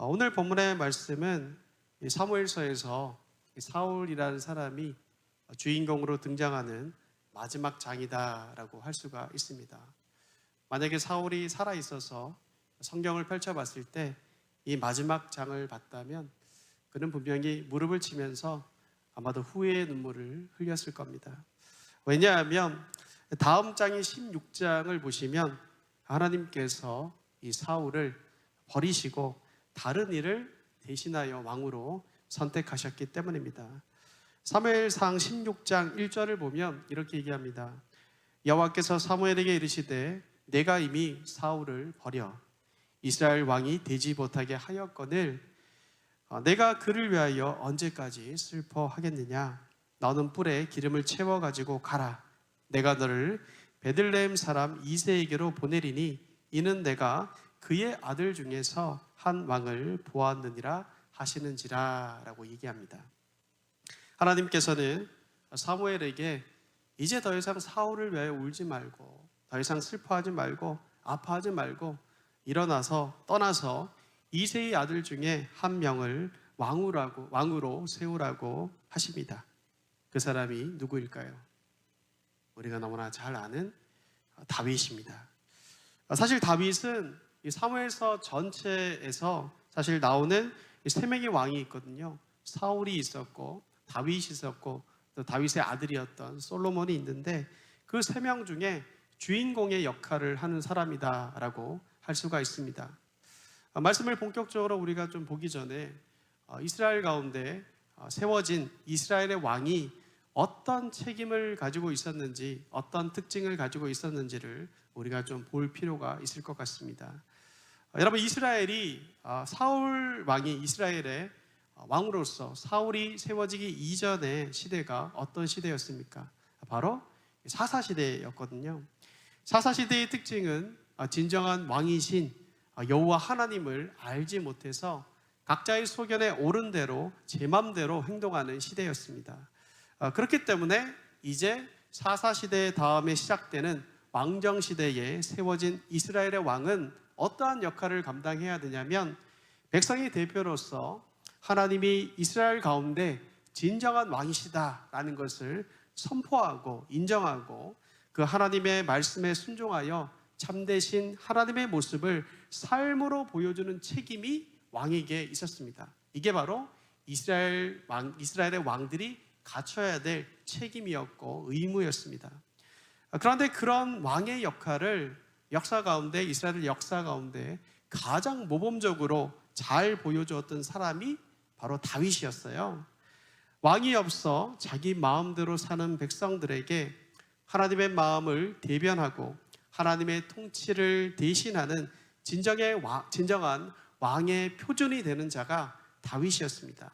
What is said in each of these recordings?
오늘 본문의 말씀은 이 사무엘서에서 이 사울이라는 사람이 주인공으로 등장하는 마지막 장이다라고 할 수가 있습니다. 만약에 사울이 살아 있어서 성경을 펼쳐봤을 때 이 마지막 장을 봤다면 그는 분명히 무릎을 치면서 아마도 후회의 눈물을 흘렸을 겁니다. 왜냐하면 다음 장인 16장을 보시면 하나님께서 이 사울을 버리시고 다른 이를 대신하여 왕으로 선택하셨기 때문입니다. 사무엘상 16장 1절을 보면 이렇게 얘기합니다. 여호와께서 사무엘에게 이르시되 내가 이미 사울을 버려 이스라엘 왕이 되지 못하게 하였거늘 내가 그를 위하여 언제까지 슬퍼하겠느냐. 너는 뿔에 기름을 채워가지고 가라. 내가 너를 베들레헴 사람 이새에게로 보내리니 이는 내가 그의 아들 중에서 한 왕을 보았느니라 하시는지라 라고 얘기합니다. 하나님께서는 사무엘에게 이제 더 이상 사울을 위하여 울지 말고 더 이상 슬퍼하지 말고 아파하지 말고 일어나서 떠나서 이새의 아들 중에 한 명을 왕으로 세우라고 하십니다. 그 사람이 누구일까요? 우리가 너무나 잘 아는 다윗입니다. 사실 다윗은 이 사무엘서 전체에서 사실 나오는 세 명의 왕이 있거든요. 사울이 있었고 다윗이 있었고 또 다윗의 아들이었던 솔로몬이 있는데 그 세 명 중에 주인공의 역할을 하는 사람이다라고 할 수가 있습니다. 말씀을 본격적으로 우리가 좀 보기 전에 이스라엘 가운데 세워진 이스라엘의 왕이 어떤 책임을 가지고 있었는지, 어떤 특징을 가지고 있었는지를 우리가 좀 볼 필요가 있을 것 같습니다. 여러분, 이스라엘이 사울 왕이 이스라엘의 왕으로서 사울이 세워지기 이전의 시대가 어떤 시대였습니까? 바로 사사시대였거든요. 사사시대의 특징은 진정한 왕이신 여호와 하나님을 알지 못해서 각자의 소견에 옳은 대로 제 맘대로 행동하는 시대였습니다. 그렇기 때문에 이제 사사시대 다음에 시작되는 왕정시대에 세워진 이스라엘의 왕은 어떠한 역할을 감당해야 되냐면 백성의 대표로서 하나님이 이스라엘 가운데 진정한 왕이시다라는 것을 선포하고 인정하고 그 하나님의 말씀에 순종하여 참되신 하나님의 모습을 삶으로 보여주는 책임이 왕에게 있었습니다. 이게 바로 이스라엘의 왕들이 갖춰야 될 책임이었고 의무였습니다. 그런데 그런 왕의 역할을 역사 가운데 이스라엘 역사 가운데 가장 모범적으로 잘 보여주었던 사람이 바로 다윗이었어요. 왕이 없어 자기 마음대로 사는 백성들에게 하나님의 마음을 대변하고 하나님의 통치를 대신하는 진정한 왕의 표준이 되는 자가 다윗이었습니다.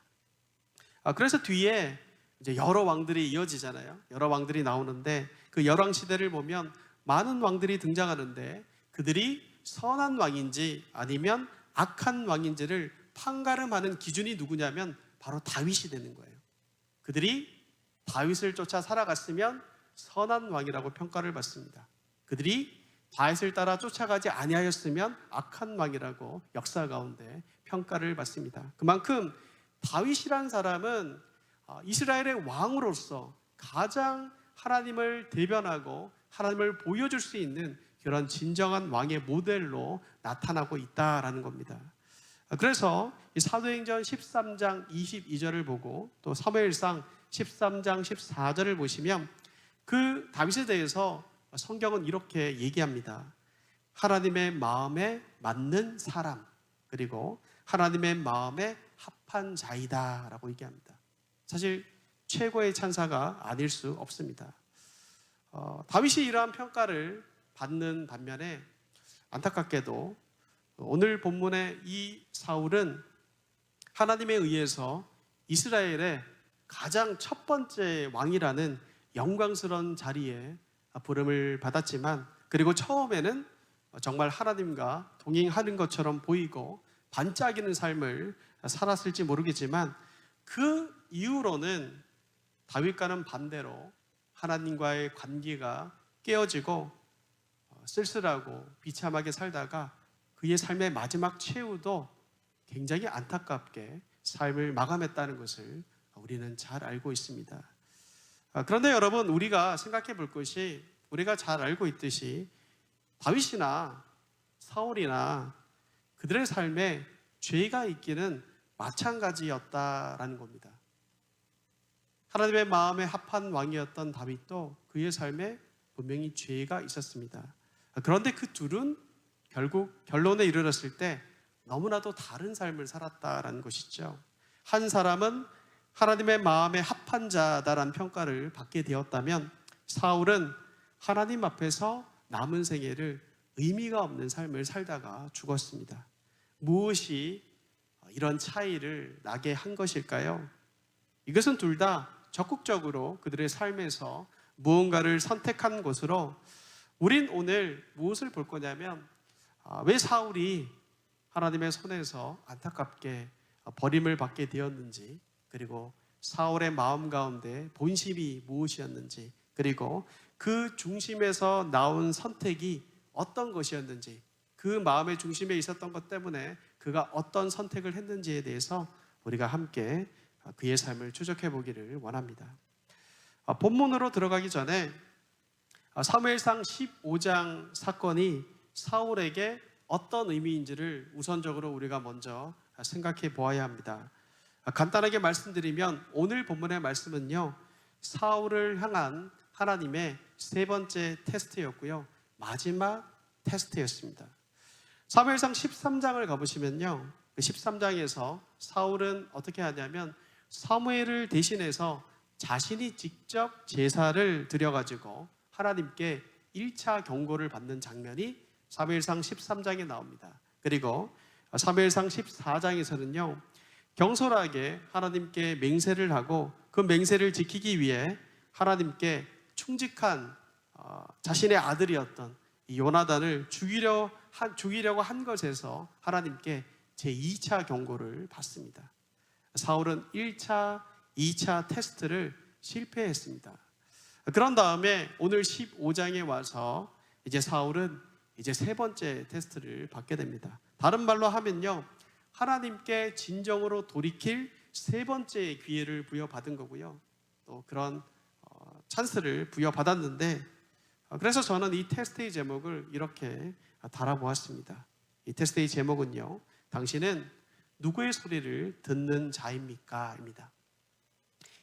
그래서 뒤에 이제 여러 왕들이 이어지잖아요. 여러 왕들이 나오는데 그 열왕 시대를 보면 많은 왕들이 등장하는데 그들이 선한 왕인지 아니면 악한 왕인지를 판가름하는 기준이 누구냐면 바로 다윗이 되는 거예요. 그들이 다윗을 쫓아 살아갔으면 선한 왕이라고 평가를 받습니다. 그들이 다윗을 따라 쫓아가지 아니하였으면 악한 왕이라고 역사 가운데 평가를 받습니다. 그만큼 다윗이란 사람은 이스라엘의 왕으로서 가장 하나님을 대변하고 하나님을 보여줄 수 있는 그런 진정한 왕의 모델로 나타나고 있다라는 겁니다. 그래서 사도행전 13장 22절을 보고 또 사무엘상 13장 14절을 보시면 그 다윗에 대해서 성경은 이렇게 얘기합니다. 하나님의 마음에 맞는 사람 그리고 하나님의 마음에 합한 자이다 라고 얘기합니다. 사실 최고의 찬사가 아닐 수 없습니다. 다윗이 이러한 평가를 받는 반면에 안타깝게도 오늘 본문의 이 사울은 하나님에 의해서 이스라엘의 가장 첫 번째 왕이라는 영광스러운 자리에 부름을 받았지만 그리고 처음에는 정말 하나님과 동행하는 것처럼 보이고 반짝이는 삶을 살았을지 모르겠지만 그 이후로는 다윗과는 반대로 하나님과의 관계가 깨어지고 쓸쓸하고 비참하게 살다가 그의 삶의 마지막 최후도 굉장히 안타깝게 삶을 마감했다는 것을 우리는 잘 알고 있습니다. 그런데 여러분, 우리가 생각해 볼 것이, 우리가 잘 알고 있듯이 다윗이나 사울이나 그들의 삶에 죄가 있기는 마찬가지였다라는 겁니다. 하나님의 마음에 합한 왕이었던 다윗도 그의 삶에 분명히 죄가 있었습니다. 그런데 그 둘은 결국 결론에 이르렀을 때 너무나도 다른 삶을 살았다라는 것이죠. 한 사람은 하나님의 마음에 합한 자다라는 평가를 받게 되었다면, 사울은 하나님 앞에서 남은 생애를 의미가 없는 삶을 살다가 죽었습니다. 무엇이 이런 차이를 나게 한 것일까요? 이것은 둘 다 적극적으로 그들의 삶에서 무언가를 선택한 것으로, 우린 오늘 무엇을 볼 거냐면, 왜 사울이 하나님의 손에서 안타깝게 버림을 받게 되었는지, 그리고 사울의 마음 가운데 본심이 무엇이었는지, 그리고 그 중심에서 나온 선택이 어떤 것이었는지, 그 마음의 중심에 있었던 것 때문에 그가 어떤 선택을 했는지에 대해서 우리가 함께 그의 삶을 추적해 보기를 원합니다. 본문으로 들어가기 전에 사무엘상 15장 사건이 사울에게 어떤 의미인지를 우선적으로 우리가 먼저 생각해 보아야 합니다. 간단하게 말씀드리면 오늘 본문의 말씀은요, 사울을 향한 하나님의 세 번째 테스트였고요, 마지막 테스트였습니다. 사무엘상 13장을 가보시면요, 그 13장에서 사울은 어떻게 하냐면 사무엘을 대신해서 자신이 직접 제사를 드려가지고 하나님께 1차 경고를 받는 장면이 사무엘상 13장에 나옵니다. 그리고 사무엘상 14장에서는요, 경솔하게 하나님께 맹세를 하고 그 맹세를 지키기 위해 하나님께 충직한 자신의 아들이었던 이 요나단을 죽이려고 한 것에서 하나님께 제2차 경고를 받습니다. 사울은 1차, 2차 테스트를 실패했습니다. 그런 다음에 오늘 15장에 와서 이제 사울은 이제 세 번째 테스트를 받게 됩니다. 다른 말로 하면요, 하나님께 진정으로 돌이킬 세 번째 기회를 부여받은 거고요, 또 그런 찬스를 부여받았는데, 그래서 저는 이 테스트의 제목을 이렇게 달아보았습니다. 이 테스트의 제목은요, 당신은 누구의 소리를 듣는 자입니까? 입니다.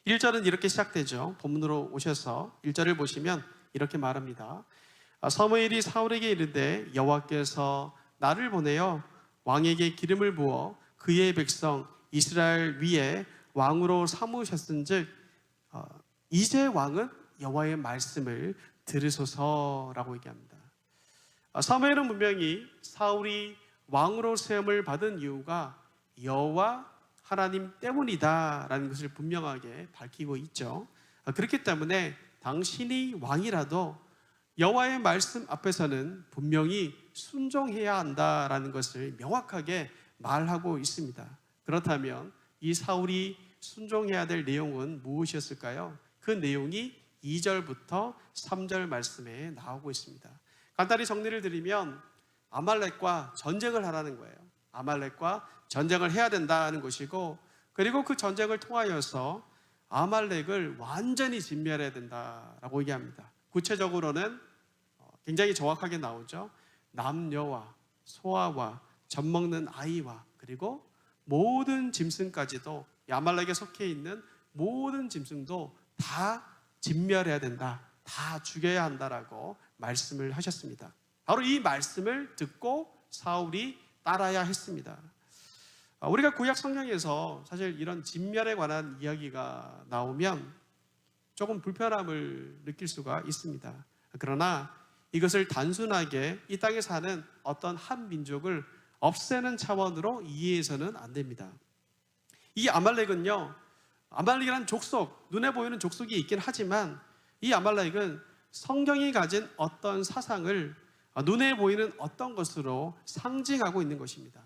1절은 이렇게 시작되죠. 본문으로 오셔서 1절을 보시면 이렇게 말합니다. 사무엘이 사울에게 이르되 여호와께서 나를 보내어 왕에게 기름을 부어 그의 백성 이스라엘 위에 왕으로 삼으셨은즉 이제 왕은 여호와의 말씀을 들으소서라고 얘기합니다. 사무엘은 분명히 사울이 왕으로 세움을 받은 이유가 여호와 하나님 때문이다라는 것을 분명하게 밝히고 있죠. 그렇기 때문에 당신이 왕이라도 여호와의 말씀 앞에서는 분명히 순종해야 한다라는 것을 명확하게 말하고 있습니다. 그렇다면 이 사울이 순종해야 될 내용은 무엇이었을까요? 그 내용이 2절부터 3절 말씀에 나오고 있습니다. 간단히 정리를 드리면 아말렉과 전쟁을 하라는 거예요. 아말렉과 전쟁을 해야 된다는 것이고, 그리고 그 전쟁을 통하여서 아말렉을 완전히 진멸해야 된다라고 얘기합니다. 구체적으로는 굉장히 정확하게 나오죠. 남녀와 소아와 젖먹는 아이와 그리고 모든 짐승까지도, 아말렉에 속해 있는 모든 짐승도 다 진멸해야 된다, 다 죽여야 한다라고 말씀을 하셨습니다. 바로 이 말씀을 듣고 사울이 따라야 했습니다. 우리가 구약 성경에서 사실 이런 진멸에 관한 이야기가 나오면 조금 불편함을 느낄 수가 있습니다. 그러나 이것을 단순하게 이 땅에 사는 어떤 한 민족을 없애는 차원으로 이해해서는 안 됩니다. 이 아말렉은요, 아말렉이라는 족속, 눈에 보이는 족속이 있긴 하지만 이 아말렉은 성경이 가진 어떤 사상을 눈에 보이는 어떤 것으로 상징하고 있는 것입니다.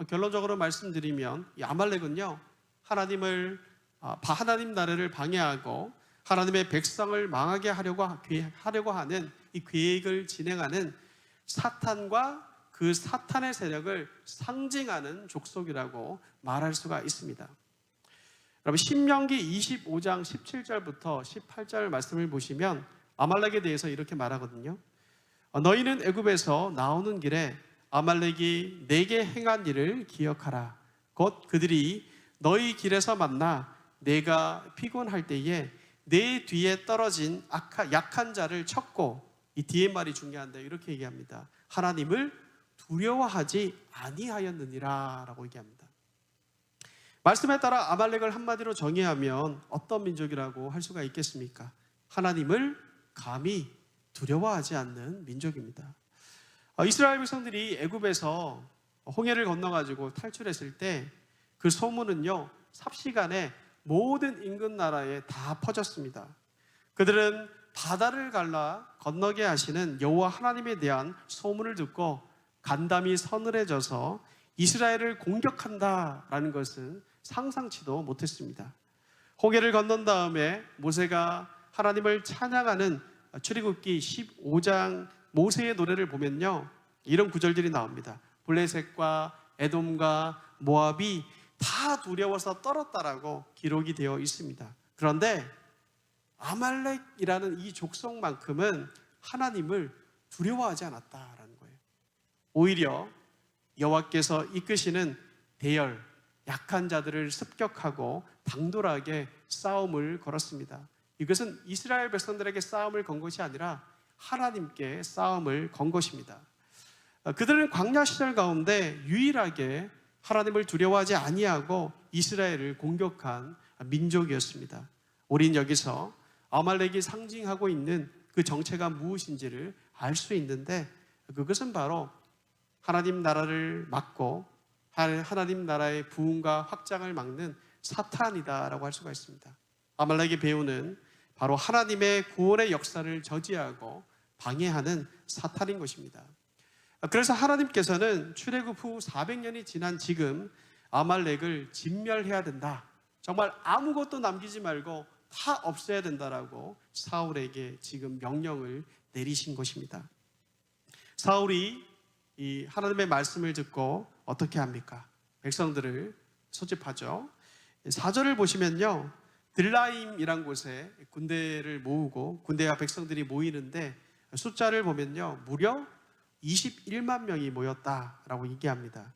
결론적으로 말씀드리면 이 아말렉은요, 하나님 나라를 방해하고 하나님의 백성을 망하게 하려고 하는 이 계획을 진행하는 사탄과 그 그 사탄의 세력을 상징하는 족속이라고 말할 수가 있습니다. 여러분 신명기 25장 17절부터 18절 말씀을 보시면 아말렉에 대해서 이렇게 말하거든요. 너희는 애굽에서 나오는 길에 아말렉이 내게 행한 일을 기억하라. 곧 그들이 너희 길에서 만나 내가 피곤할 때에 내 뒤에 떨어진 약한 자를 쳤고, 이 뒤에 말이 중요한데 이렇게 얘기합니다. 하나님을 두려워하지 아니하였느니라 라고 얘기합니다. 말씀에 따라 아말렉을 한마디로 정의하면 어떤 민족이라고 할 수가 있겠습니까? 하나님을 감히 두려워하지 않는 민족입니다. 이스라엘 백성들이 애굽에서 홍해를 건너가지고 탈출했을 때 그 소문은요 삽시간에 모든 인근 나라에 다 퍼졌습니다. 그들은 바다를 갈라 건너게 하시는 여호와 하나님에 대한 소문을 듣고 간담이 서늘해져서 이스라엘을 공격한다라는 것은 상상치도 못했습니다. 홍해를 건넌 다음에 모세가 하나님을 찬양하는 출애굽기 15장 모세의 노래를 보면요 이런 구절들이 나옵니다. 블레셋과 에돔과 모압이 다 두려워서 떨었다라고 기록이 되어 있습니다. 그런데 아말렉이라는 이 족속만큼은 하나님을 두려워하지 않았다라는 거예요. 오히려 여호와께서 이끄시는 대열, 약한 자들을 습격하고 당돌하게 싸움을 걸었습니다. 이것은 이스라엘 백성들에게 싸움을 건 것이 아니라 하나님께 싸움을 건 것입니다. 그들은 광야 시절 가운데 유일하게 하나님을 두려워하지 아니하고 이스라엘을 공격한 민족이었습니다. 우린 여기서 아말렉이 상징하고 있는 그 정체가 무엇인지를 알 수 있는데 그것은 바로 하나님 나라를 막고 하나님 나라의 부흥과 확장을 막는 사탄이다라고 할 수가 있습니다. 아말렉의 배후는 바로 하나님의 구원의 역사를 저지하고 방해하는 사탄인 것입니다. 그래서 하나님께서는 출애굽 후 400년이 지난 지금 아말렉을 진멸해야 된다. 정말 아무것도 남기지 말고 다 없애야 된다라고 사울에게 지금 명령을 내리신 것입니다. 사울이 이 하나님의 말씀을 듣고 어떻게 합니까? 백성들을 소집하죠. 4절을 보시면요 들라임이란 곳에 군대를 모으고 군대와 백성들이 모이는데 숫자를 보면요 무려 21만 명이 모였다라고 얘기합니다.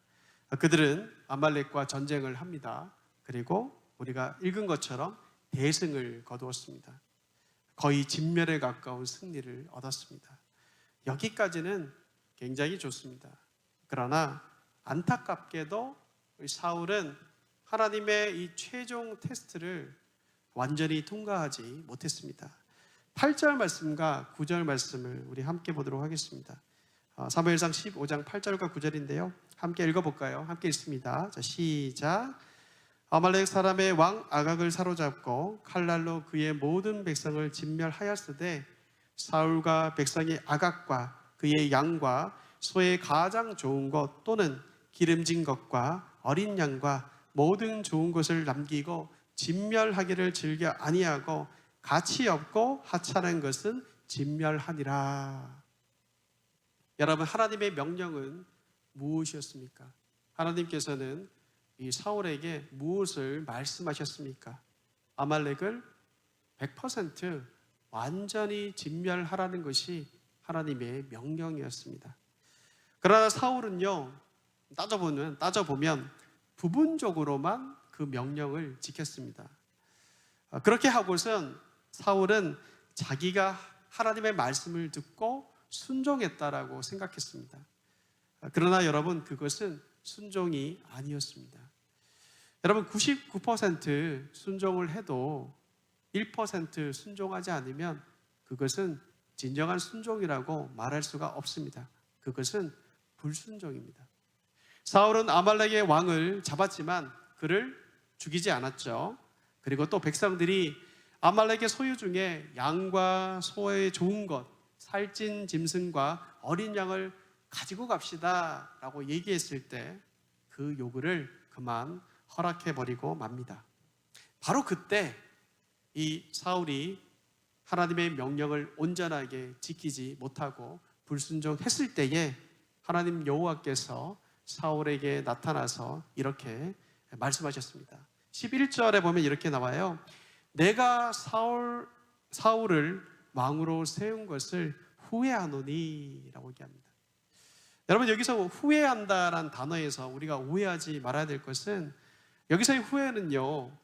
그들은 아말렉과 전쟁을 합니다. 그리고 우리가 읽은 것처럼 대승을 거두었습니다. 거의 진멸에 가까운 승리를 얻었습니다. 여기까지는 굉장히 좋습니다. 그러나 안타깝게도 사울은 하나님의 이 최종 테스트를 완전히 통과하지 못했습니다. 8절 말씀과 9절 말씀을 우리 함께 보도록 하겠습니다. 사무엘상 15장 8절과 9절인데요. 함께 읽어볼까요? 함께 읽습니다. 자, 시작. 아말렉 사람의 왕 아각을 사로잡고 칼날로 그의 모든 백성을 진멸하였으되 사울과 백성이 아각과 그의 양과 소의 가장 좋은 것 또는 기름진 것과 어린 양과 모든 좋은 것을 남기고 진멸하기를 즐겨 아니하고 가치 없고 하찮은 것은 진멸하니라. 여러분 하나님의 명령은 무엇이었습니까? 하나님께서는 이 사울에게 무엇을 말씀하셨습니까? 아말렉을 100% 완전히 진멸하라는 것이 하나님의 명령이었습니다. 그러나 사울은요 따져보면 부분적으로만 그 명령을 지켰습니다. 그렇게 하고선 사울은 자기가 하나님의 말씀을 듣고 순종했다라고 생각했습니다. 그러나 여러분 그것은 순종이 아니었습니다. 여러분 99% 순종을 해도 1% 순종하지 않으면 그것은 진정한 순종이라고 말할 수가 없습니다. 그것은 불순종입니다. 사울은 아말렉의 왕을 잡았지만 그를 죽이지 않았죠. 그리고 또 백성들이 아말렉의 소유 중에 양과 소의 좋은 것, 살찐 짐승과 어린 양을 가지고 갑시다 라고 얘기했을 때 그 요구를 그만 허락해버리고 맙니다. 바로 그때 이 사울이 하나님의 명령을 온전하게 지키지 못하고 불순종했을 때에 하나님 여호와께서 사울에게 나타나서 이렇게 말씀하셨습니다. 11절에 보면 이렇게 나와요. 내가 사울을 왕으로 세운 것을 후회하노니 라고 얘기합니다. 여러분, 여기서 후회한다라는 단어에서 우리가 오해하지 말아야 될 것은, 여기서의 후회는요,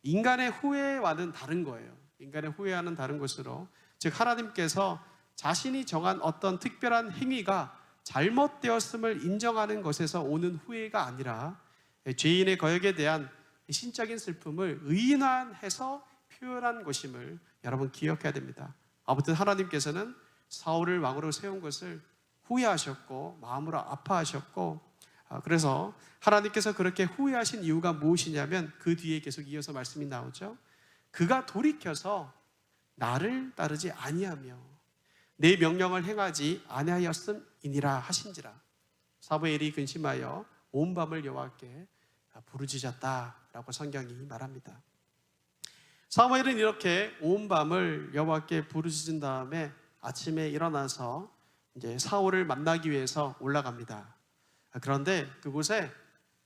인간의 후회와는 다른 거예요. 인간의 후회와는 다른 것으로, 즉 하나님께서 자신이 정한 어떤 특별한 행위가 잘못되었음을 인정하는 것에서 오는 후회가 아니라 죄인의 거역에 대한 신적인 슬픔을 의인화해서 표현한 것임을 여러분 기억해야 됩니다. 아무튼 하나님께서는 사울을 왕으로 세운 것을 후회하셨고 마음으로 아파하셨고, 그래서 하나님께서 그렇게 후회하신 이유가 무엇이냐면 그 뒤에 계속 이어서 말씀이 나오죠. 그가 돌이켜서 나를 따르지 아니하며 내 명령을 행하지 아니하였음이니라 하신지라. 사무엘이 근심하여 온 밤을 여호와께 부르짖었다라고 성경이 말합니다. 사무엘은 이렇게 온 밤을 여호와께 부르짖은 다음에 아침에 일어나서 이제 사울을 만나기 위해서 올라갑니다. 그런데 그곳에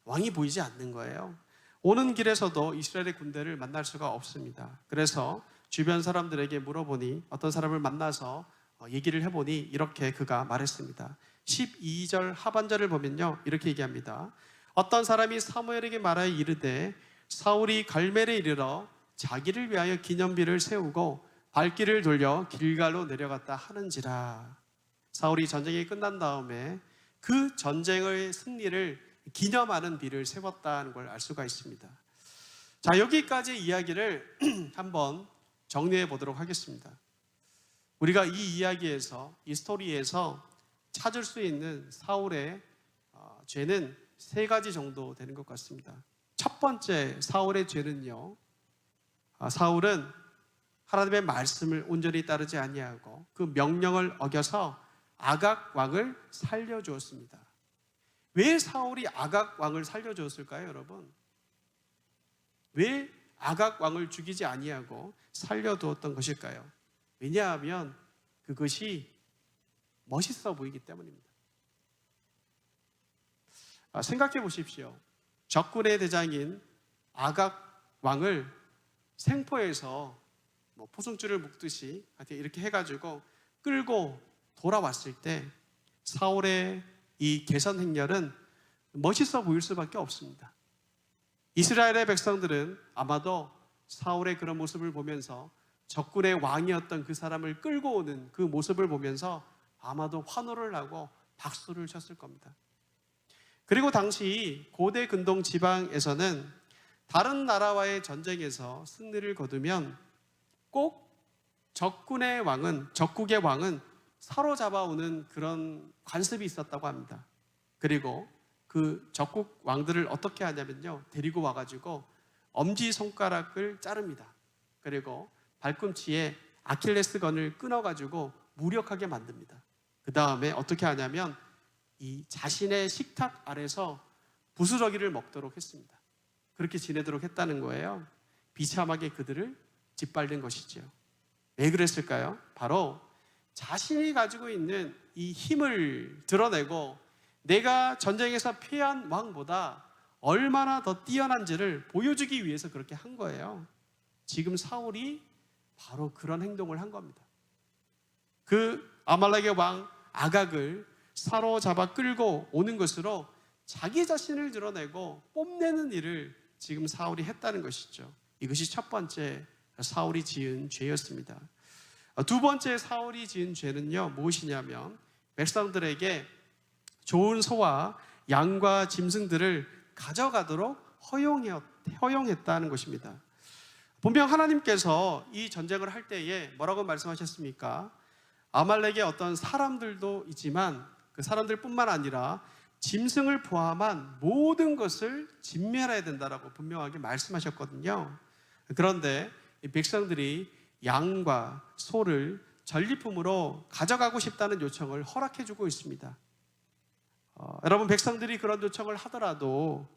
왕이 보이지 않는 거예요. 오는 길에서도 이스라엘의 군대를 만날 수가 없습니다. 그래서 주변 사람들에게 물어보니, 어떤 사람을 만나서 얘기를 해보니 이렇게 그가 말했습니다. 12절 하반절을 보면요, 이렇게 얘기합니다. 어떤 사람이 사무엘에게 말하여 이르되 사울이 갈멜에 이르러 자기를 위하여 기념비를 세우고 발길을 돌려 길갈로 내려갔다 하는지라. 사울이 전쟁이 끝난 다음에 그 전쟁의 승리를 기념하는 비를 세웠다는 걸 알 수가 있습니다. 자, 여기까지 이야기를 한번 정리해 보도록 하겠습니다. 우리가 이 이야기에서, 이 스토리에서 찾을 수 있는 사울의 죄는 세 가지 정도 되는 것 같습니다. 첫 번째 사울의 죄는요, 사울은 하나님의 말씀을 온전히 따르지 아니하고 그 명령을 어겨서 아각 왕을 살려주었습니다. 왜 사울이 아각 왕을 살려주었을까요, 여러분? 왜 아각 왕을 죽이지 아니하고 살려두었던 것일까요? 왜냐하면 그것이 멋있어 보이기 때문입니다. 생각해 보십시오. 적군의 대장인 아각 왕을 생포해서 포승줄을 묶듯이 이렇게 해가지고 끌고 돌아왔을 때 사울의 이 개선 행렬은 멋있어 보일 수밖에 없습니다. 이스라엘의 백성들은 아마도 사울의 그런 모습을 보면서, 적군의 왕이었던 그 사람을 끌고 오는 그 모습을 보면서 아마도 환호를 하고 박수를 쳤을 겁니다. 그리고 당시 고대 근동 지방에서는 다른 나라와의 전쟁에서 승리를 거두면 꼭 적군의 왕은, 적국의 왕은 사로잡아오는 그런 관습이 있었다고 합니다. 그리고 그 적국 왕들을 어떻게 하냐면요, 데리고 와가지고 엄지손가락을 자릅니다. 그리고 발꿈치에 아킬레스건을 끊어가지고 무력하게 만듭니다. 그 다음에 어떻게 하냐면 이 자신의 식탁 아래서 부스러기를 먹도록 했습니다. 그렇게 지내도록 했다는 거예요. 비참하게 그들을 짓밟는 것이죠. 왜 그랬을까요? 바로 자신이 가지고 있는 이 힘을 드러내고 내가 전쟁에서 패한 왕보다 얼마나 더 뛰어난지를 보여주기 위해서 그렇게 한 거예요. 지금 사울이 바로 그런 행동을 한 겁니다. 그 아말렉의 왕 아각을 사로잡아 끌고 오는 것으로 자기 자신을 드러내고 뽐내는 일을 지금 사울이 했다는 것이죠. 이것이 첫 번째 사울이 지은 죄였습니다. 두 번째 사울이 지은 죄는요, 무엇이냐면 백성들에게 좋은 소와 양과 짐승들을 가져가도록 허용했다는 것입니다. 분명 하나님께서 이 전쟁을 할 때에 뭐라고 말씀하셨습니까? 아말렉의 어떤 사람들도 있지만 그 사람들뿐만 아니라 짐승을 포함한 모든 것을 진멸해야 된다라고 분명하게 말씀하셨거든요. 그런데 이 백성들이 양과 소를 전리품으로 가져가고 싶다는 요청을 허락해주고 있습니다. 여러분, 백성들이 그런 요청을 하더라도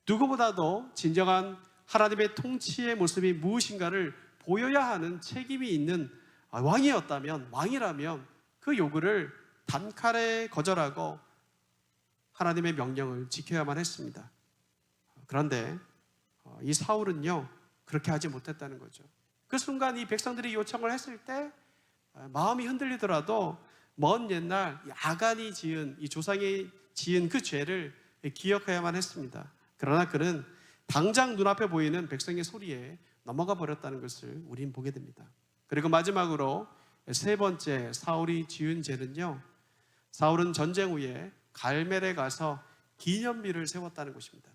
누구보다도 진정한 하나님의 통치의 모습이 무엇인가를 보여야 하는 책임이 있는 왕이라면 그 요구를 단칼에 거절하고 하나님의 명령을 지켜야만 했습니다. 그런데 이 사울은요, 그렇게 하지 못했다는 거죠. 그 순간 이 백성들이 요청을 했을 때 마음이 흔들리더라도 먼 옛날 아간이 지은, 이 조상이 지은 그 죄를 기억해야만 했습니다. 그러나 그는 당장 눈앞에 보이는 백성의 소리에 넘어가 버렸다는 것을 우린 보게 됩니다. 그리고 마지막으로 세 번째 사울이 지은 죄는요, 사울은 전쟁 후에 갈멜에 가서 기념비를 세웠다는 것입니다.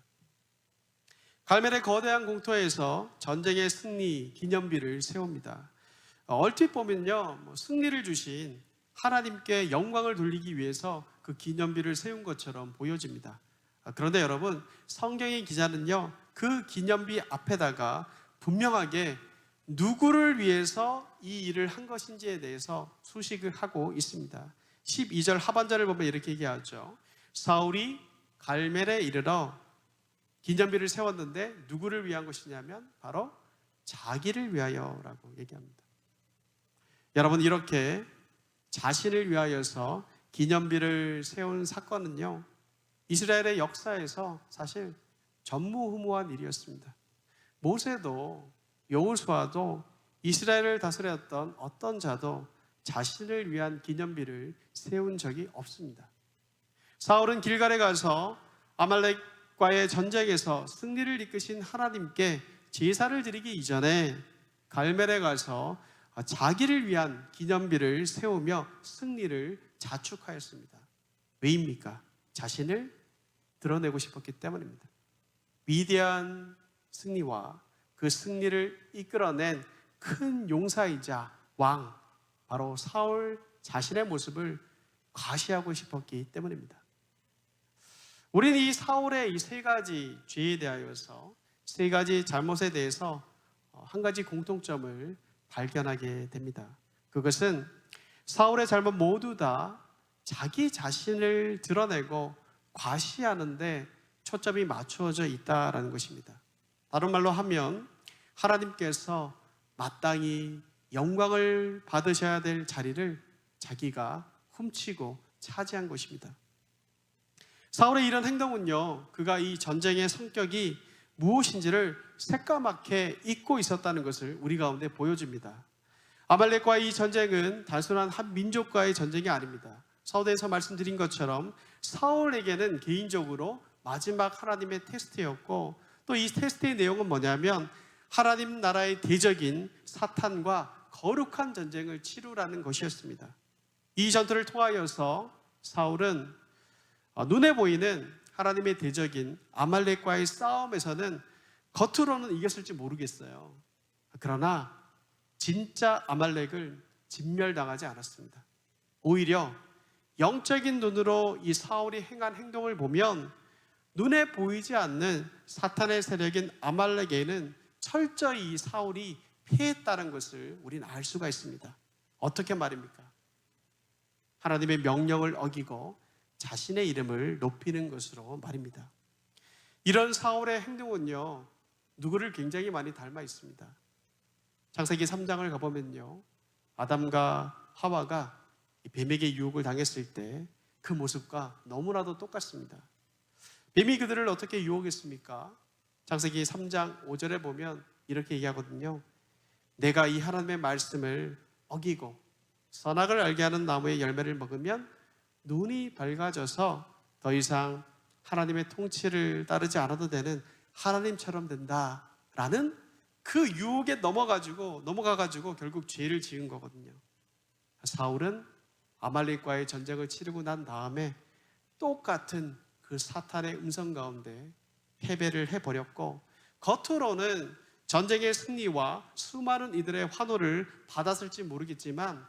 갈멜의 거대한 공터에서 전쟁의 승리 기념비를 세웁니다. 얼핏 보면요, 승리를 주신 하나님께 영광을 돌리기 위해서 그 기념비를 세운 것처럼 보여집니다. 그런데 여러분, 성경의 기자는요, 그 기념비 앞에다가 분명하게 누구를 위해서 이 일을 한 것인지에 대해서 수식을 하고 있습니다. 12절 하반절을 보면 이렇게 얘기하죠. 사울이 갈멜에 이르러 기념비를 세웠는데 누구를 위한 것이냐면 바로 자기를 위하여라고 얘기합니다. 여러분, 이렇게 자신을 위하여서 기념비를 세운 사건은요, 이스라엘의 역사에서 사실 전무후무한 일이었습니다. 모세도 여호수아도 이스라엘을 다스렸던 어떤 자도 자신을 위한 기념비를 세운 적이 없습니다. 사울은 길갈에 가서 아말렉과의 전쟁에서 승리를 이끄신 하나님께 제사를 드리기 이전에 갈멜에 가서 자기를 위한 기념비를 세우며 승리를 자축하였습니다. 왜입니까? 자신을 드러내고 싶었기 때문입니다. 위대한 승리와 그 승리를 이끌어낸 큰 용사이자 왕, 바로 사울 자신의 모습을 과시하고 싶었기 때문입니다. 우리는 이 사울의 이 세 가지 죄에 대하여서, 세 가지 잘못에 대해서 한 가지 공통점을 발견하게 됩니다. 그것은 사울의 잘못 모두 다 자기 자신을 드러내고 과시하는데 초점이 맞추어져 있다라는 것입니다. 다른 말로 하면 하나님께서 마땅히 영광을 받으셔야 될 자리를 자기가 훔치고 차지한 것입니다. 사울의 이런 행동은요, 그가 이 전쟁의 성격이 무엇인지를 새까맣게 잊고 있었다는 것을 우리 가운데 보여줍니다. 아말렉과의 이 전쟁은 단순한 한 민족과의 전쟁이 아닙니다. 서두에서 말씀드린 것처럼 사울에게는 개인적으로 마지막 하나님의 테스트였고, 또 이 테스트의 내용은 뭐냐면 하나님 나라의 대적인 사탄과 거룩한 전쟁을 치르라는 것이었습니다. 이 전투를 통하여서 사울은 눈에 보이는 하나님의 대적인 아말렉과의 싸움에서는 겉으로는 이겼을지 모르겠어요. 그러나 진짜 아말렉을 진멸당하지 않았습니다. 오히려 영적인 눈으로 이 사울이 행한 행동을 보면 눈에 보이지 않는 사탄의 세력인 아말렉에는 철저히 이 사울이 패했다는 것을 우리는 알 수가 있습니다. 어떻게 말입니까? 하나님의 명령을 어기고 자신의 이름을 높이는 것으로 말입니다. 이런 사울의 행동은요, 누구를 굉장히 많이 닮아 있습니다. 창세기 3장을 가보면요, 아담과 하와가 뱀에게 유혹을 당했을 때 그 모습과 너무나도 똑같습니다. 뱀이 그들을 어떻게 유혹했습니까? 창세기 3장 5절에 보면 이렇게 얘기하거든요. 내가 이 하나님의 말씀을 어기고 선악을 알게 하는 나무의 열매를 먹으면 눈이 밝아져서 더 이상 하나님의 통치를 따르지 않아도 되는 하나님처럼 된다라는 그 유혹에 넘어가가지고 결국 죄를 지은 거거든요. 사울은 아말렉과의 전쟁을 치르고 난 다음에 똑같은 그 사탄의 음성 가운데 패배를 해버렸고, 겉으로는 전쟁의 승리와 수많은 이들의 환호를 받았을지 모르겠지만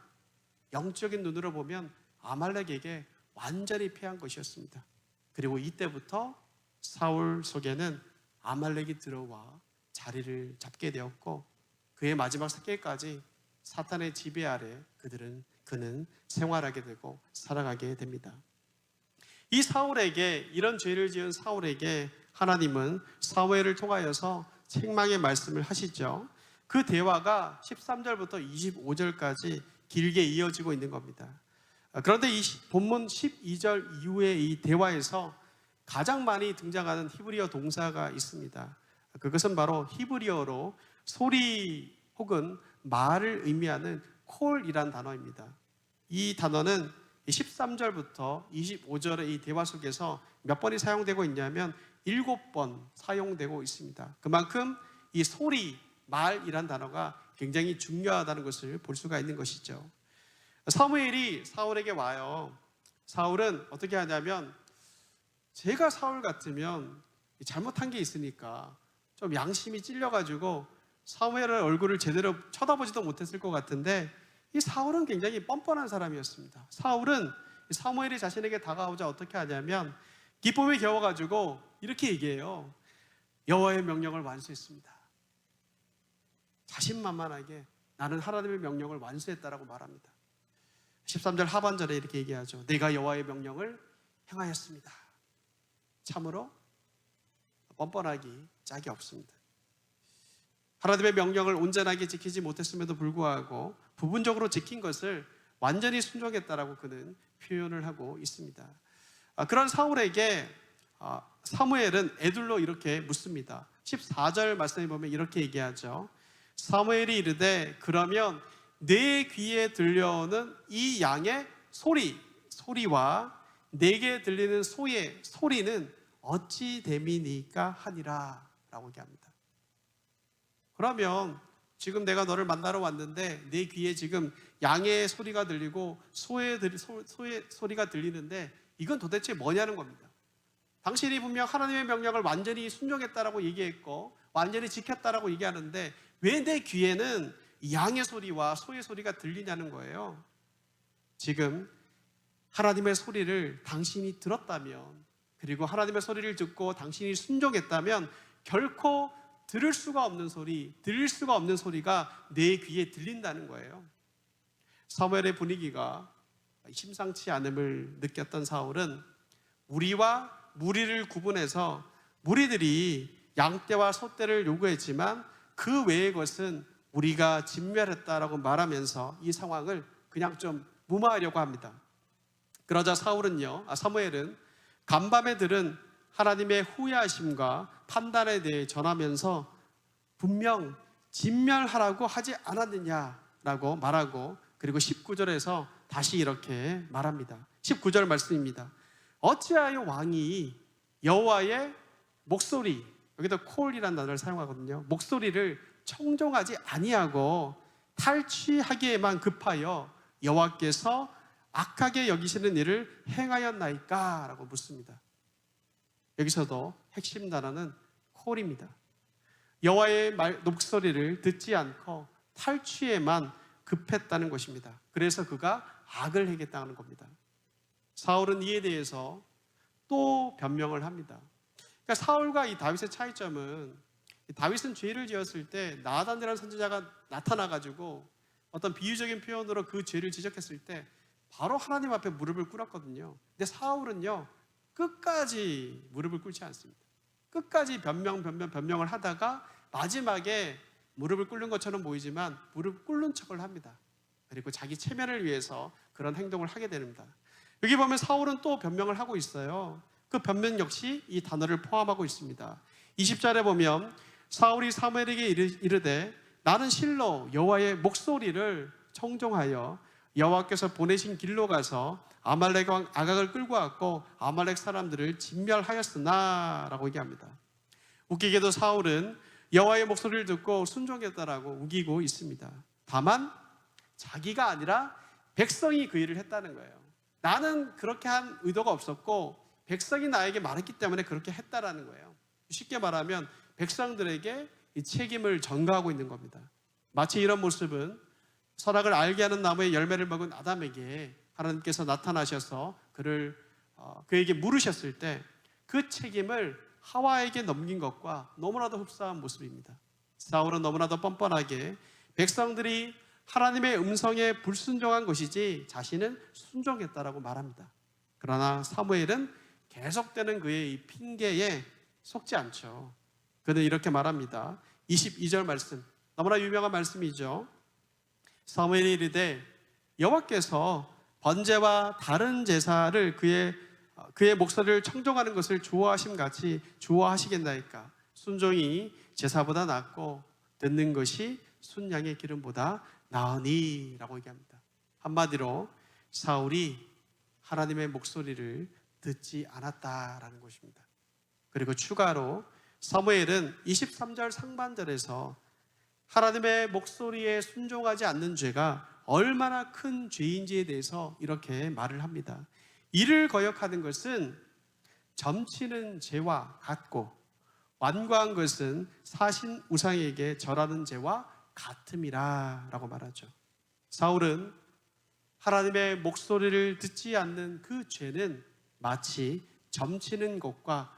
영적인 눈으로 보면 아말렉에게 완전히 패한 것이었습니다. 그리고 이때부터 사울 속에는 아말렉이 들어와 자리를 잡게 되었고, 그의 마지막 생애까지 사탄의 지배 아래 그는 생활하게 되고 살아가게 됩니다. 이 사울에게, 이런 죄를 지은 사울에게 하나님은 사무엘을 통하여서 책망의 말씀을 하시죠. 그 대화가 13절부터 25절까지 길게 이어지고 있는 겁니다. 그런데 이 본문 12절 이후의 이 대화에서 가장 많이 등장하는 히브리어 동사가 있습니다. 그것은 바로 히브리어로 소리 혹은 말을 의미하는 콜이란 단어입니다. 이 단어는 13절부터 25절의 이 대화 속에서 몇 번이 사용되고 있냐면 7번 사용되고 있습니다. 그만큼 이 소리, 말이란 단어가 굉장히 중요하다는 것을 볼 수가 있는 것이죠. 사무엘이 사울에게 와요. 사울은 어떻게 하냐면, 제가 사울 같으면 잘못한 게 있으니까 좀 양심이 찔려가지고 사무엘의 얼굴을 제대로 쳐다보지도 못했을 것 같은데, 이 사울은 굉장히 뻔뻔한 사람이었습니다. 사울은 사무엘이 자신에게 다가오자 어떻게 하냐면 기쁨에 겨워가지고 이렇게 얘기해요. 여호와의 명령을 완수했습니다. 자신만만하게 나는 하나님의 명령을 완수했다라고 말합니다. 13절 하반절에 이렇게 얘기하죠. 내가 여호와의 명령을 행하였습니다. 참으로 뻔뻔하기 짝이 없습니다. 하나님의 명령을 온전하게 지키지 못했음에도 불구하고 부분적으로 지킨 것을 완전히 순종했다라고 그는 표현을 하고 있습니다. 그런 사울에게 사무엘은 애둘러 이렇게 묻습니다. 14절 말씀에 보면 이렇게 얘기하죠. 사무엘이 이르되 그러면 내 귀에 들려오는 이 양의 소리와 내게 들리는 소의 소리는 어찌 됨이니까 하니라 라고 얘기합니다. 그러면 지금 내가 너를 만나러 왔는데 내 귀에 지금 양의 소리가 들리고 소의 소리가 들리는데 이건 도대체 뭐냐는 겁니다. 당신이 분명 하나님의 명령을 완전히 순종했다라고 얘기했고 완전히 지켰다라고 얘기하는데 왜 내 귀에는 양의 소리와 소의 소리가 들리냐는 거예요. 지금 하나님의 소리를 당신이 들었다면, 그리고 하나님의 소리를 듣고 당신이 순종했다면 결코 들을 수가 없는 소리, 들릴 수가 없는 소리가 내 귀에 들린다는 거예요. 사무엘의 분위기가 심상치 않음을 느꼈던 사울은 우리와 무리를 구분해서 무리들이 양떼와 소떼를 요구했지만 그 외의 것은 우리가 진멸했다라고 말하면서 이 상황을 그냥 좀 무마하려고 합니다. 그러자 사무엘은 간밤에 들은 하나님의 후회하심과 판단에 대해 전하면서 분명 진멸하라고 하지 않았느냐라고 말하고, 그리고 19절에서 다시 이렇게 말합니다. 19절 말씀입니다. 어찌하여 왕이 여호와의 목소리, 여기도 콜이라는 단어를 사용하거든요. 목소리를 청종하지 아니하고 탈취하기에만 급하여 여호와께서 악하게 여기시는 일을 행하였나이까? 라고 묻습니다. 여기서도 핵심 단어는 콜입니다. 여호와의 목소리를 듣지 않고 탈취에만 급했다는 것입니다. 그래서 그가 악을 행했다는 겁니다. 사울은 이에 대해서 또 변명을 합니다. 그러니까 사울과 이 다윗의 차이점은, 다윗은 죄를 지었을 때 나단이라는 선지자가 나타나가지고 어떤 비유적인 표현으로 그 죄를 지적했을 때 바로 하나님 앞에 무릎을 꿇었거든요. 근데 사울은요, 끝까지 무릎을 꿇지 않습니다. 끝까지 변명을 하다가 마지막에 무릎을 꿇는 것처럼 보이지만 무릎 꿇는 척을 합니다. 그리고 자기 체면을 위해서 그런 행동을 하게 됩니다. 여기 보면 사울은 또 변명을 하고 있어요. 그 변명 역시 이 단어를 포함하고 있습니다. 20절에 보면 사울이 사무엘에게 이르되 나는 실로 여호와의 목소리를 청종하여 여호와께서 보내신 길로 가서 아말렉 왕 아각을 끌고 왔고 아말렉 사람들을 진멸하였으나 라고 얘기합니다. 웃기게도 사울은 여호와의 목소리를 듣고 순종했다라고 우기고 있습니다. 다만 자기가 아니라 백성이 그 일을 했다는 거예요. 나는 그렇게 한 의도가 없었고 백성이 나에게 말했기 때문에 그렇게 했다라는 거예요. 쉽게 말하면 백성들에게 이 책임을 전가하고 있는 겁니다. 마치 이런 모습은 선악을 알게 하는 나무의 열매를 먹은 아담에게 하나님께서 나타나셔서 그에게 물으셨을 때 그 책임을 하와에게 넘긴 것과 너무나도 흡사한 모습입니다. 사울은 너무나도 뻔뻔하게 백성들이 하나님의 음성에 불순종한 것이지 자신은 순종했다라고 말합니다. 그러나 사무엘은 계속되는 그의 이 핑계에 속지 않죠. 그는 이렇게 말합니다. 22절 말씀, 너무나 유명한 말씀이죠. 사무엘이 이르되 여호와께서 번제와 다른 제사를 그의 그의 목소리를 청종하는 것을 좋아하심 같이 좋아하시겠나이까. 순종이 제사보다 낫고 듣는 것이 순양의 기름보다 나으니 라고 얘기합니다. 한마디로 사울이 하나님의 목소리를 듣지 않았다라는 것입니다. 그리고 추가로 사무엘은 23절 상반절에서 하나님의 목소리에 순종하지 않는 죄가 얼마나 큰 죄인지에 대해서 이렇게 말을 합니다. 이를 거역하는 것은 점치는 죄와 같고 완고한 것은 사신 우상에게 절하는 죄와 같음이라 라고 말하죠. 사울은 하나님의 목소리를 듣지 않는 그 죄는 마치 점치는 것과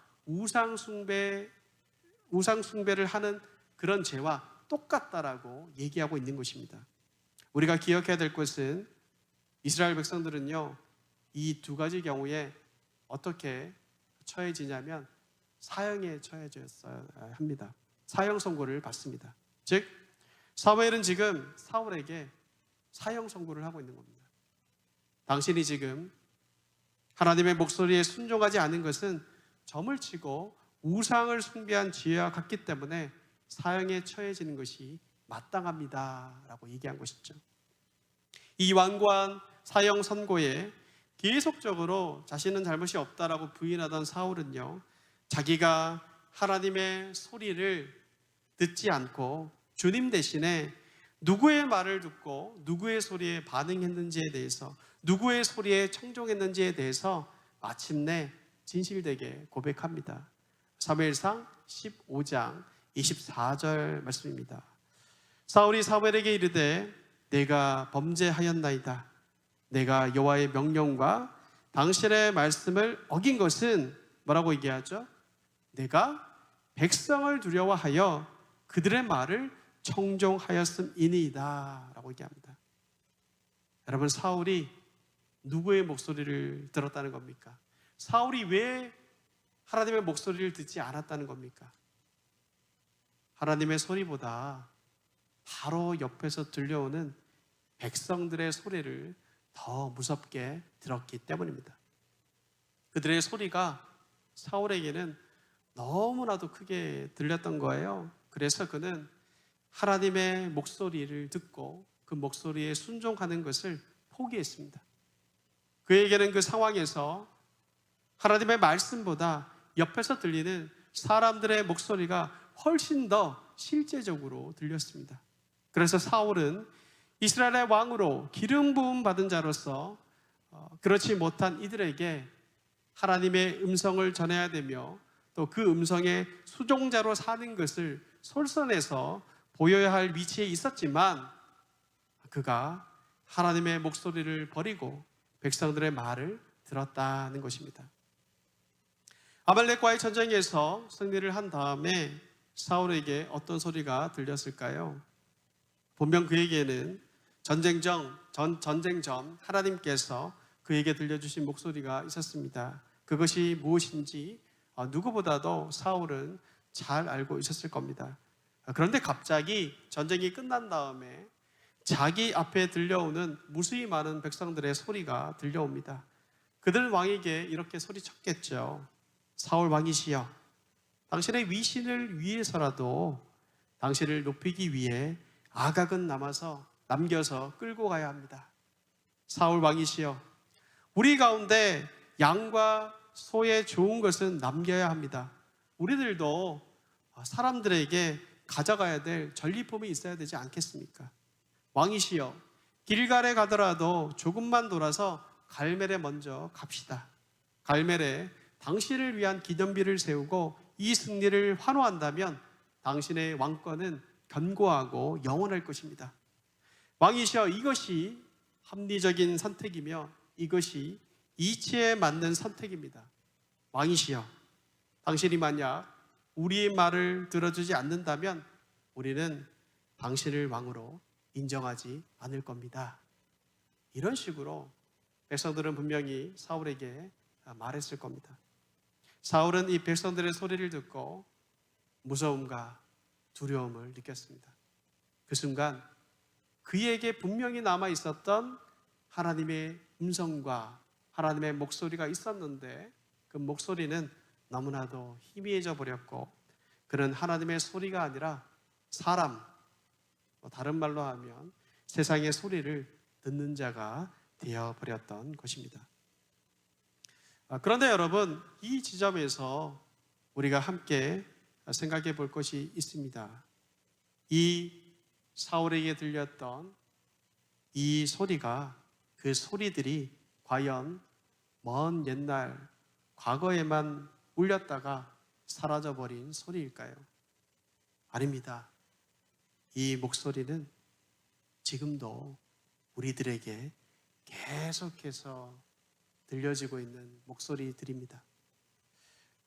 우상숭배를 하는 그런 죄와 똑같다라고 얘기하고 있는 것입니다. 우리가 기억해야 될 것은 이스라엘 백성들은요, 이 두 가지 경우에 어떻게 처해지냐면 사형에 처해졌어야 합니다. 사형 선고를 받습니다. 즉 사무엘은 지금 사울에게 사형 선고를 하고 있는 겁니다. 당신이 지금 하나님의 목소리에 순종하지 않은 것은 점을 치고 우상을 숭배한 죄와 같기 때문에 사형에 처해지는 것이 마땅합니다 라고 얘기한 것이죠. 이 완고한 사형 선고에 계속적으로 자신은 잘못이 없다라고 부인하던 사울은요, 자기가 하나님의 소리를 듣지 않고 주님 대신에 누구의 말을 듣고 누구의 소리에 반응했는지에 대해서, 누구의 소리에 청종했는지에 대해서 마침내 진실되게 고백합니다. 사무엘상 15장 24절 말씀입니다. 사울이 사무엘에게 이르되 내가 범죄하였나이다. 내가 여호와의 명령과 당신의 말씀을 어긴 것은 뭐라고 얘기하죠? 내가 백성을 두려워하여 그들의 말을 청종하였음이니이다 라고 얘기합니다. 여러분, 사울이 누구의 목소리를 들었다는 겁니까? 사울이 왜 하나님의 목소리를 듣지 않았다는 겁니까? 하나님의 소리보다 바로 옆에서 들려오는 백성들의 소리를 더 무섭게 들었기 때문입니다. 그들의 소리가 사울에게는 너무나도 크게 들렸던 거예요. 그래서 그는 하나님의 목소리를 듣고 그 목소리에 순종하는 것을 포기했습니다. 그에게는 그 상황에서 하나님의 말씀보다 옆에서 들리는 사람들의 목소리가 훨씬 더 실제적으로 들렸습니다. 그래서 사울은 이스라엘의 왕으로 기름 부음 받은 자로서 그렇지 못한 이들에게 하나님의 음성을 전해야 되며 또 그 음성의 수종자로 사는 것을 솔선해서 보여야 할 위치에 있었지만 그가 하나님의 목소리를 버리고 백성들의 말을 들었다는 것입니다. 아말렉과의 전쟁에서 승리를 한 다음에 사울에게 어떤 소리가 들렸을까요? 분명 그에게는 전쟁 전 하나님께서 그에게 들려주신 목소리가 있었습니다. 그것이 무엇인지 누구보다도 사울은 잘 알고 있었을 겁니다. 그런데 갑자기 전쟁이 끝난 다음에 자기 앞에 들려오는 무수히 많은 백성들의 소리가 들려옵니다. 그들 왕에게 이렇게 소리쳤겠죠. 사울 왕이시여, 당신의 위신을 위해서라도 당신을 높이기 위해 아각은 남겨서 끌고 가야 합니다. 사울 왕이시여, 우리 가운데 양과 소의 좋은 것은 남겨야 합니다. 우리들도 사람들에게 가져가야 될 전리품이 있어야 되지 않겠습니까? 왕이시여, 길갈에 가더라도 조금만 돌아서 갈멜에 먼저 갑시다. 갈멜에 당신을 위한 기념비를 세우고 이 승리를 환호한다면 당신의 왕권은 견고하고 영원할 것입니다. 왕이시여, 이것이 합리적인 선택이며 이것이 이치에 맞는 선택입니다. 왕이시여, 당신이 만약 우리의 말을 들어주지 않는다면 우리는 당신을 왕으로 인정하지 않을 겁니다. 이런 식으로 백성들은 분명히 사울에게 말했을 겁니다. 사울은 이 백성들의 소리를 듣고 무서움과 두려움을 느꼈습니다. 그 순간 그에게 분명히 남아 있었던 하나님의 음성과 하나님의 목소리가 있었는데 그 목소리는 너무나도 희미해져 버렸고, 그는 하나님의 소리가 아니라 사람, 다른 말로 하면 세상의 소리를 듣는 자가 되어버렸던 것입니다. 그런데 여러분, 이 지점에서 우리가 함께 생각해 볼 것이 있습니다. 이 사울에게 들렸던 이 소리가, 그 소리들이 과연 먼 옛날 과거에만 울렸다가 사라져버린 소리일까요? 아닙니다. 이 목소리는 지금도 우리들에게 계속해서 들려지고 있는 목소리들입니다.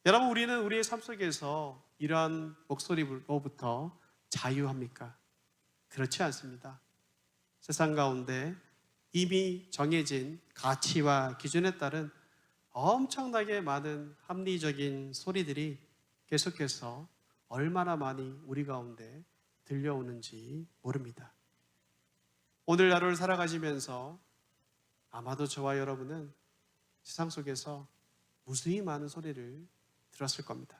여러분, 우리는 우리의 삶 속에서 이러한 목소리로부터 자유합니까? 그렇지 않습니다. 세상 가운데 이미 정해진 가치와 기준에 따른 엄청나게 많은 합리적인 소리들이 계속해서 얼마나 많이 우리 가운데 들려오는지 모릅니다. 오늘 하루를 살아가시면서 아마도 저와 여러분은 세상 속에서 무수히 많은 소리를 들었을 겁니다.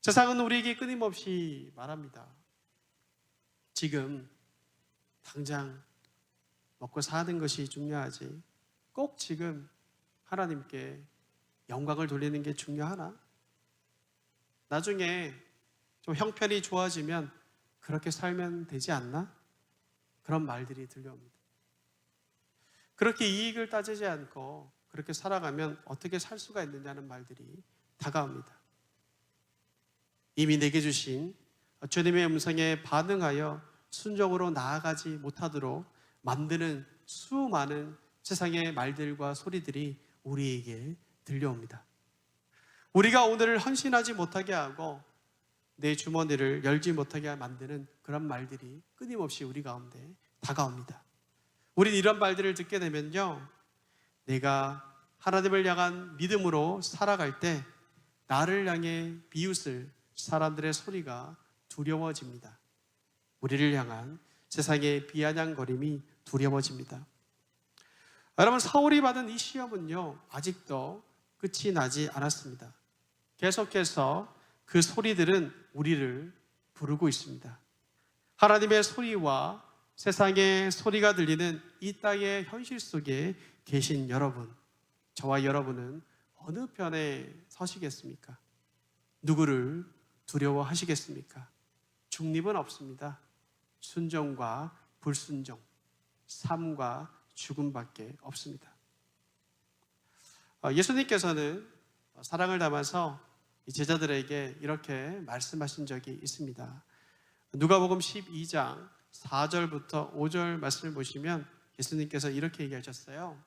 세상은 우리에게 끊임없이 말합니다. 지금 당장 먹고 사는 것이 중요하지, 꼭 지금 하나님께 영광을 돌리는 게 중요하나? 나중에 좀 형편이 좋아지면 그렇게 살면 되지 않나? 그런 말들이 들려옵니다. 그렇게 이익을 따지지 않고 그렇게 살아가면 어떻게 살 수가 있느냐는 말들이 다가옵니다. 이미 내게 주신 주님의 음성에 반응하여 순종으로 나아가지 못하도록 만드는 수많은 세상의 말들과 소리들이 우리에게 들려옵니다. 우리가 오늘을 헌신하지 못하게 하고 내 주머니를 열지 못하게 만드는 그런 말들이 끊임없이 우리 가운데 다가옵니다. 우리는 이런 말들을 듣게 되면요, 내가 하나님을 향한 믿음으로 살아갈 때 나를 향해 비웃을 사람들의 소리가 두려워집니다. 우리를 향한 세상의 비아냥거림이 두려워집니다. 여러분, 사울이 받은 이 시험은요, 아직도 끝이 나지 않았습니다. 계속해서 그 소리들은 우리를 부르고 있습니다. 하나님의 소리와 세상의 소리가 들리는 이 땅의 현실 속에 계신 여러분, 저와 여러분은 어느 편에 서시겠습니까? 누구를 두려워하시겠습니까? 중립은 없습니다. 순종과 불순종, 삶과 죽음밖에 없습니다. 예수님께서는 사랑을 담아서 제자들에게 이렇게 말씀하신 적이 있습니다. 누가복음 12장 4절부터 5절 말씀을 보시면 예수님께서 이렇게 얘기하셨어요.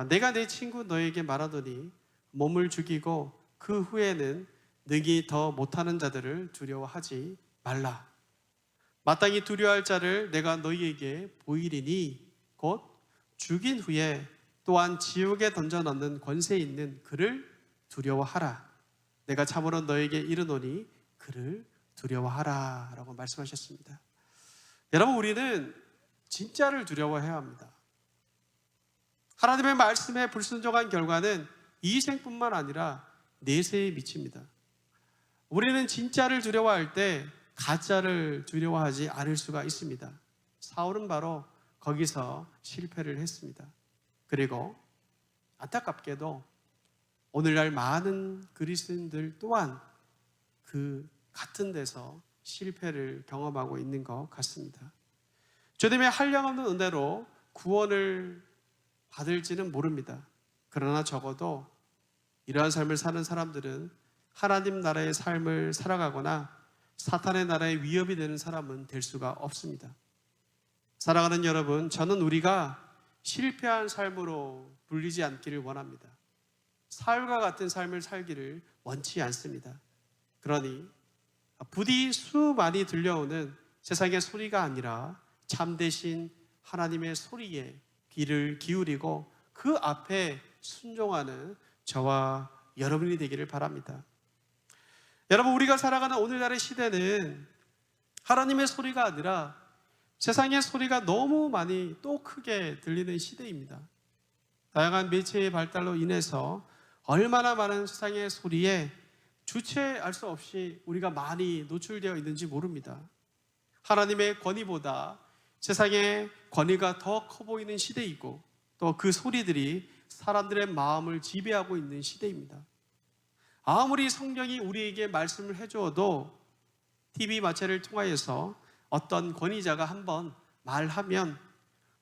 내가 내 친구 너에게 말하더니 몸을 죽이고 그 후에는 능히 더 못하는 자들을 두려워하지 말라. 마땅히 두려워할 자를 내가 너희에게 보이리니 곧 죽인 후에 또한 지옥에 던져넣는 권세 있는 그를 두려워하라. 내가 참으로 너에게 이르노니 그를 두려워하라 라고 말씀하셨습니다. 여러분, 우리는 진짜를 두려워해야 합니다. 하나님의 말씀에 불순종한 결과는 이 생뿐만 아니라 내세에 미칩니다. 우리는 진짜를 두려워할 때 가짜를 두려워하지 않을 수가 있습니다. 사울은 바로 거기서 실패를 했습니다. 그리고 안타깝게도 오늘날 많은 그리스도인들 또한 그 같은 데서 실패를 경험하고 있는 것 같습니다. 주님의 한량없는 은혜로 구원을 받을지는 모릅니다. 그러나 적어도 이러한 삶을 사는 사람들은 하나님 나라의 삶을 살아가거나 사탄의 나라의 위협이 되는 사람은 될 수가 없습니다. 사랑하는 여러분, 저는 우리가 실패한 삶으로 불리지 않기를 원합니다. 사울과 같은 삶을 살기를 원치 않습니다. 그러니 부디 수많이 들려오는 세상의 소리가 아니라 참되신 하나님의 소리에 귀를 기울이고 그 앞에 순종하는 저와 여러분이 되기를 바랍니다. 여러분, 우리가 살아가는 오늘날의 시대는 하나님의 소리가 아니라 세상의 소리가 너무 많이 또 크게 들리는 시대입니다. 다양한 매체의 발달로 인해서 얼마나 많은 세상의 소리에 주체할 수 없이 우리가 많이 노출되어 있는지 모릅니다. 하나님의 권위보다 세상의 권위가 더 커 보이는 시대이고 또 그 소리들이 사람들의 마음을 지배하고 있는 시대입니다. 아무리 성경이 우리에게 말씀을 해주어도 TV 마체를 통하여서 어떤 권위자가 한번 말하면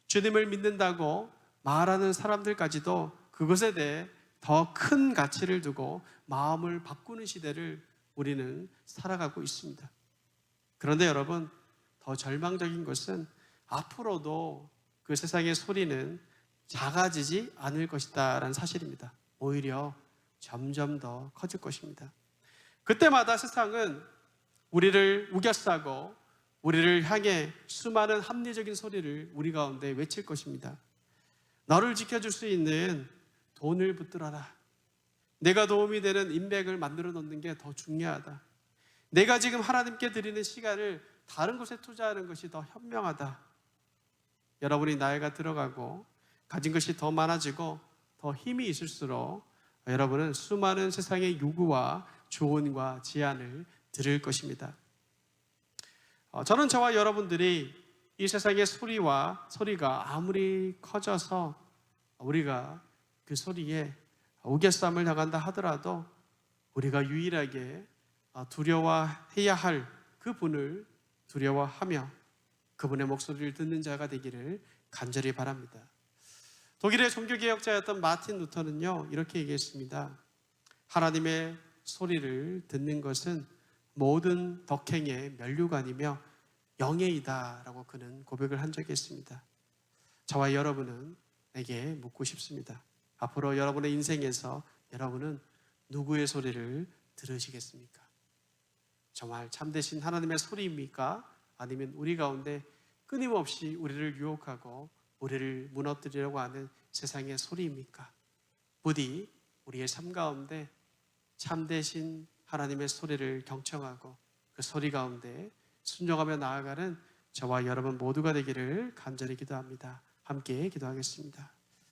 주님을 믿는다고 말하는 사람들까지도 그것에 대해 더 큰 가치를 두고 마음을 바꾸는 시대를 우리는 살아가고 있습니다. 그런데 여러분, 더 절망적인 것은 앞으로도 그 세상의 소리는 작아지지 않을 것이다 라는 사실입니다. 오히려 점점 더 커질 것입니다. 그때마다 세상은 우리를 우겨싸고 우리를 향해 수많은 합리적인 소리를 우리 가운데 외칠 것입니다. 너를 지켜줄 수 있는 돈을 붙들어라. 내가 도움이 되는 인맥을 만들어 놓는 게 더 중요하다. 내가 지금 하나님께 드리는 시간을 다른 곳에 투자하는 것이 더 현명하다. 여러분이 나이가 들어가고 가진 것이 더 많아지고 더 힘이 있을수록 여러분은 수많은 세상의 요구와 조언과 제안을 들을 것입니다. 저는 저와 여러분들이 이 세상의 소리가 아무리 커져서 우리가 그 소리에 우겨쌈을 당한다 하더라도 우리가 유일하게 두려워해야 할 그분을 두려워하며 그분의 목소리를 듣는 자가 되기를 간절히 바랍니다. 독일의 종교개혁자였던 마틴 루터는요, 이렇게 얘기했습니다. 하나님의 소리를 듣는 것은 모든 덕행의 면류관이며 영예이다 라고 그는 고백을 한 적이 있습니다. 저와 여러분은 에게 묻고 싶습니다. 앞으로 여러분의 인생에서 여러분은 누구의 소리를 들으시겠습니까? 정말 참되신 하나님의 소리입니까? 아니면 우리 가운데 끊임없이 우리를 유혹하고 우리를 무너뜨리려고 하는 세상의 소리입니까? 부디 우리의 삶 가운데 참되신 하나님의 소리를 경청하고 그 소리 가운데 순종하며 나아가는 저와 여러분 모두가 되기를 간절히 기도합니다. 함께 기도하겠습니다.